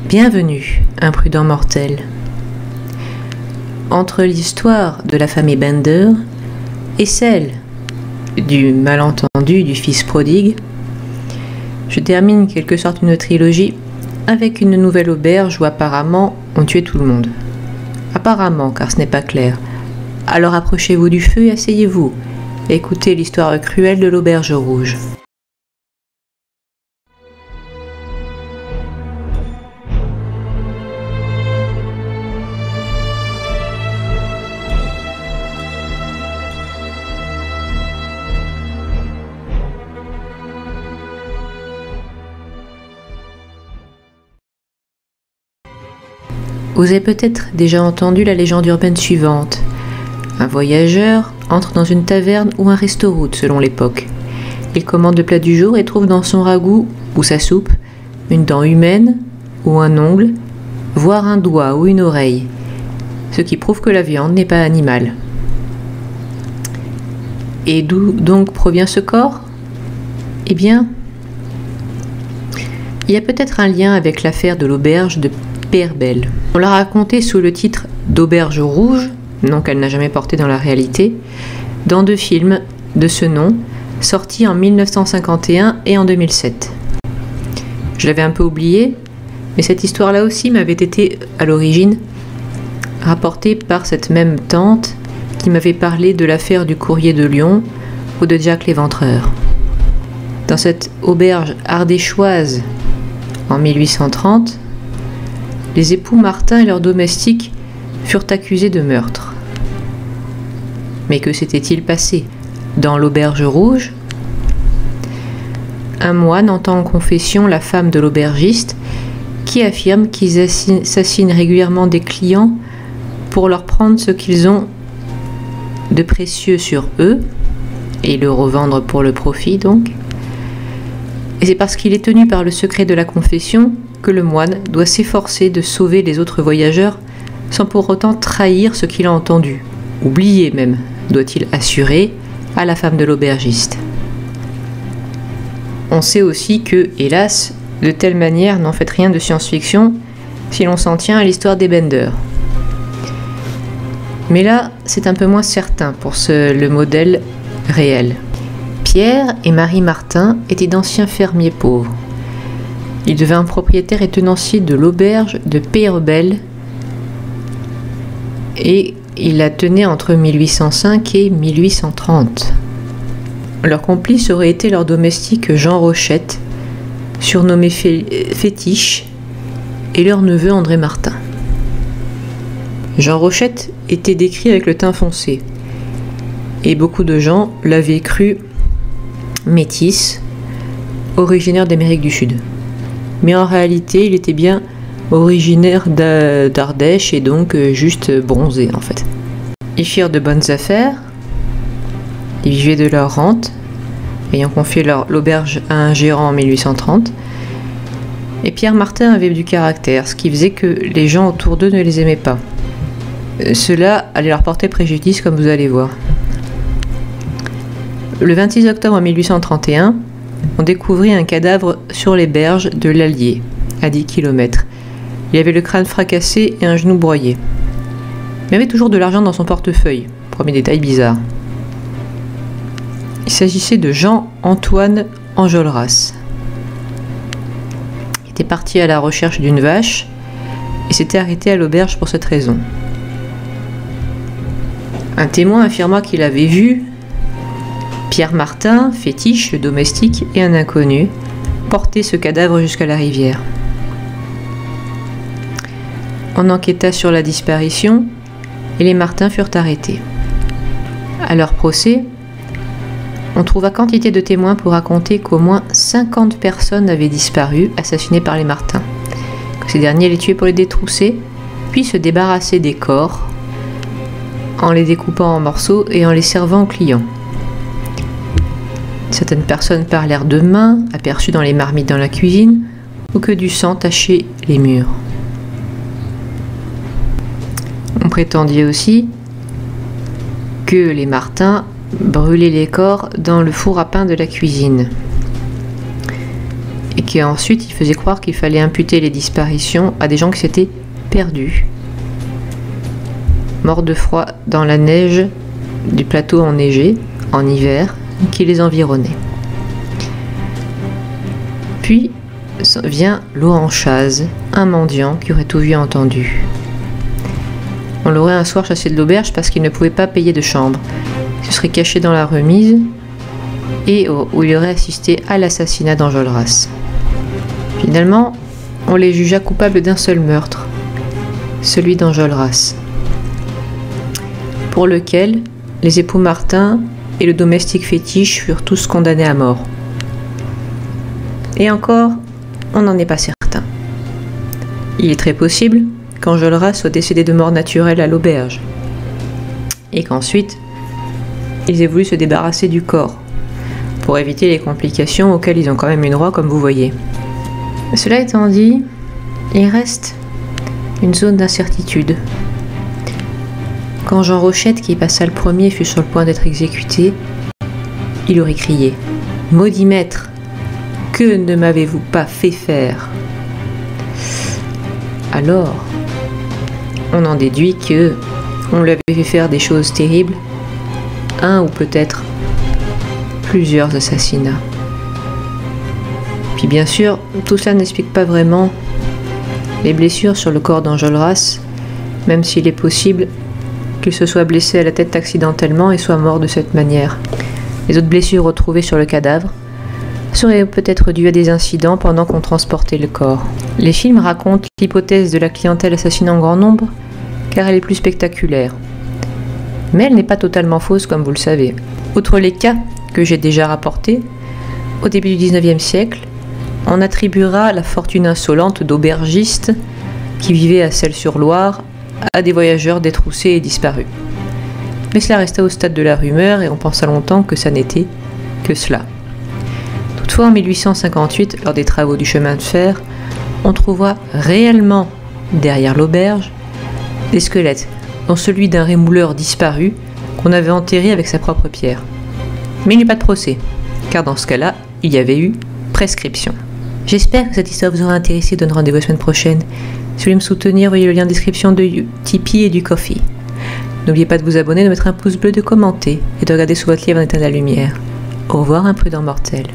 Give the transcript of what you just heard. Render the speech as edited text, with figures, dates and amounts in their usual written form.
Bienvenue, imprudent mortel. Entre l'histoire de la famille Bender et celle du malentendu du fils prodigue, je termine quelque sorte une trilogie avec une nouvelle auberge où apparemment on tuait tout le monde. Apparemment, car ce n'est pas clair. Alors approchez-vous du feu et asseyez-vous. Écoutez l'histoire cruelle de l'auberge rouge. Vous avez peut-être déjà entendu la légende urbaine suivante. Un voyageur entre dans une taverne ou un resto-route selon l'époque. Il commande le plat du jour et trouve dans son ragoût ou sa soupe une dent humaine ou un ongle, voire un doigt ou une oreille, ce qui prouve que la viande n'est pas animale. Et d'où donc provient ce corps? Eh bien, il y a peut-être un lien avec l'affaire de l'auberge de Peyrebel. On l'a raconté sous le titre d'Auberge rouge, nom qu'elle n'a jamais porté dans la réalité, dans 2 films de ce nom, sortis en 1951 et en 2007. Je l'avais un peu oublié, mais cette histoire-là aussi m'avait été, à l'origine, rapportée par cette même tante qui m'avait parlé de l'affaire du courrier de Lyon ou de Jack l'Éventreur. Dans cette auberge ardéchoise, en 1830, les époux Martin et leurs domestiques furent accusés de meurtre. Mais que s'était-il passé dans l'auberge rouge? Un moine entend en confession la femme de l'aubergiste qui affirme qu'ils assassinent régulièrement des clients pour leur prendre ce qu'ils ont de précieux sur eux et le revendre pour le profit donc. Et c'est parce qu'il est tenu par le secret de la confession que le moine doit s'efforcer de sauver les autres voyageurs sans pour autant trahir ce qu'il a entendu. Oublier même, doit-il assurer à la femme de l'aubergiste. On sait aussi que, hélas, de telle manière n'en fait rien de science-fiction si l'on s'en tient à l'histoire des Bender. Mais là, c'est un peu moins certain pour le modèle réel. Pierre et Marie Martin étaient d'anciens fermiers pauvres. Il devint propriétaire et tenancier de l'auberge de Peyrebel et il la tenait entre 1805 et 1830. Leur complice aurait été leur domestique Jean Rochette, surnommé Fétiche, et leur neveu André Martin. Jean Rochette était décrit avec le teint foncé, et beaucoup de gens l'avaient cru métis, originaire d'Amérique du Sud. Mais en réalité, il était bien originaire d'Ardèche et donc juste bronzé en fait. Ils firent de bonnes affaires, ils vivaient de leur rente, ayant confié l'auberge à un gérant en 1830. Et Pierre Martin avait du caractère, ce qui faisait que les gens autour d'eux ne les aimaient pas. Cela allait leur porter préjudice, comme vous allez voir. Le 26 octobre 1831, on découvrit un cadavre sur les berges de l'Allier, à 10 km. Il avait le crâne fracassé et un genou broyé. Il avait toujours de l'argent dans son portefeuille, premier détail bizarre. Il s'agissait de Jean-Antoine Enjolras. Il était parti à la recherche d'une vache et s'était arrêté à l'auberge pour cette raison. Un témoin affirma qu'il avait vu Pierre Martin, Fétiche, le domestique, et un inconnu porter ce cadavre jusqu'à la rivière. On enquêta sur la disparition et les Martins furent arrêtés. À leur procès, on trouva quantité de témoins pour raconter qu'au moins 50 personnes avaient disparu, assassinées par les Martins, que ces derniers les tuaient pour les détrousser, puis se débarrasser des corps en les découpant en morceaux et en les servant aux clients. Certaines personnes parlèrent de mains aperçues dans les marmites dans la cuisine ou que du sang tachait les murs. On prétendait aussi que les Martins brûlaient les corps dans le four à pain de la cuisine et qu'ensuite il faisait croire qu'il fallait imputer les disparitions à des gens qui s'étaient perdus, morts de froid dans la neige du plateau enneigé en hiver qui les environnait. Puis vient Laurent Chaz, un mendiant qui aurait tout vu et entendu. On l'aurait un soir chassé de l'auberge parce qu'il ne pouvait pas payer de chambre. Il se serait caché dans la remise et où il aurait assisté à l'assassinat d'Enjolras. Finalement, on les jugea coupables d'un seul meurtre, celui d'Enjolras, pour lequel les époux Martin et le domestique fétiche furent tous condamnés à mort. Et encore, on n'en est pas certain. Il est très possible qu'Enjolras soit décédé de mort naturelle à l'auberge, et qu'ensuite, ils aient voulu se débarrasser du corps, pour éviter les complications auxquelles ils ont quand même eu droit, comme vous voyez. Cela étant dit, il reste une zone d'incertitude. Quand Jean Rochette, qui passa le premier, fut sur le point d'être exécuté, il aurait crié « Maudit maître, que ne m'avez-vous pas fait faire ?» Alors, on en déduit que on lui avait fait faire des choses terribles, un ou peut-être plusieurs assassinats. Puis bien sûr, tout cela n'explique pas vraiment les blessures sur le corps d'Enjolras, même s'il est possible qu'il se soit blessé à la tête accidentellement et soit mort de cette manière. Les autres blessures retrouvées sur le cadavre seraient peut-être dues à des incidents pendant qu'on transportait le corps. Les films racontent l'hypothèse de la clientèle assassinée en grand nombre, car elle est plus spectaculaire. Mais elle n'est pas totalement fausse, comme vous le savez. Outre les cas que j'ai déjà rapportés, au début du XIXe siècle, on attribuera la fortune insolente d'aubergistes qui vivaient à Celles-sur-Loire à des voyageurs détroussés et disparus. Mais cela resta au stade de la rumeur et on pensa longtemps que ça n'était que cela. Toutefois, en 1858, lors des travaux du chemin de fer, on trouva réellement, derrière l'auberge, des squelettes, dont celui d'un rémouleur disparu qu'on avait enterré avec sa propre pierre. Mais il n'y a pas de procès, car dans ce cas-là, il y avait eu prescription. J'espère que cette histoire vous aura intéressé. Donne rendez-vous la semaine prochaine. Si vous voulez me soutenir, voyez le lien en description de Tipeee et du Ko-fi. N'oubliez pas de vous abonner, de mettre un pouce bleu, de commenter et de regarder sous votre lit avant d'éteindre la lumière. Au revoir, imprudent mortel.